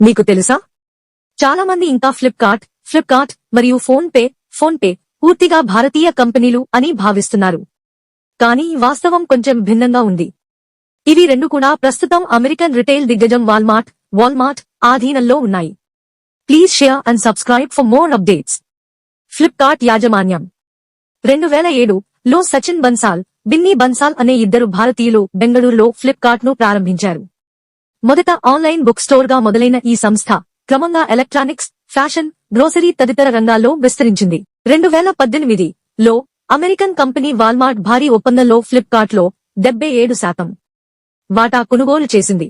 మీకు తెలుసా? చాలా మంది ఇంకా ఫ్లిప్కార్ట్ మరియు ఫోన్ పే పూర్తిగా భారతీయ కంపెనీలు అని భావిస్తున్నారు. కానీ వాస్తవం కొంచెం భిన్నంగా ఉంది. ఇవి రెండు కూడా ప్రస్తుతం అమెరికన్ రిటైల్ దిగ్గజం వాల్మార్ట్ ఆధీనంలో ఉన్నాయి. Please share and subscribe for more updates. Flipkart యాజమాన్యం 2007లో సచిన్ బన్సాల్, బిన్నీ బన్సాల్ అనే ఇద్దరు భారతీయులు బెంగళూరులో ఫ్లిప్కార్ట్ ను ప్రారంభించారు. మొదట ఆన్లైన్ బుక్ స్టోర్ గా మొదలైన ఈ సంస్థ క్రమంగా ఎలక్ట్రానిక్స్, ఫ్యాషన్, గ్రోసరీ తదితర రంగాల్లో విస్తరించింది. 2018లో అమెరికన్ కంపెనీ వాల్మార్ట్ భారీ ఒప్పందంలో ఫ్లిప్కార్ట్ లో 77% వాటా కొనుగోలు చేసింది.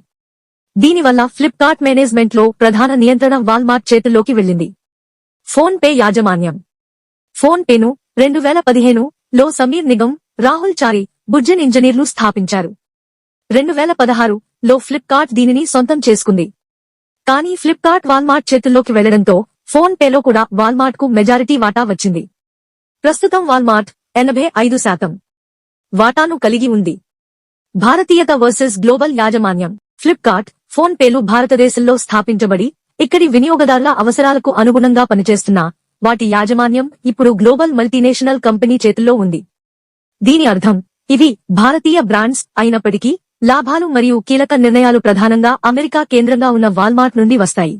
దీనివల్ల ఫ్లిప్కార్ట్ మేనేజ్మెంట్ లో ప్రధాన నియంత్రణ వాల్మార్ట్ చేతుల్లోకి వెళ్లింది. ఫోన్ పే యాజమాన్యం. ఫోన్ పేను 2015లో సమీర్ నిగమ్, రాహుల్ చారి, బుర్జన్ ఇంజనీర్లు స్థాపించారు. 2016లో ఫ్లిప్కార్ట్ దీనిని సొంతం చేసుకుంది. కానీ ఫ్లిప్కార్ట్ వాల్మార్ట్ చేతుల్లోకి వెళ్లడంతో ఫోన్ పేలో కూడా వాల్మార్ట్ కు మెజారిటీ వాటా వచ్చింది. ప్రస్తుతం వాల్మార్ట్ 85% వాటాను కలిగి ఉంది. భారతీయత వర్సెస్ గ్లోబల్ యాజమాన్యం. ఫ్లిప్కార్ట్, ఫోన్ పేలు భారతదేశంలో స్థాపించబడి ఇక్కడి వినియోగదారుల అవసరాలకు అనుగుణంగా పనిచేస్తున్న వాటి యాజమాన్యం ఇప్పుడు గ్లోబల్ మల్టీనేషనల్ కంపెనీ చేతుల్లో ఉంది. దీని అర్థం ఇవి భారతీయ బ్రాండ్స్ అయినప్పటికీ లాభాలు మరియు కీలక నిర్ణయాలు ప్రధానంగా అమెరికా కేంద్రంగా ఉన్న వాల్మార్ట్ నుండి వస్తాయి.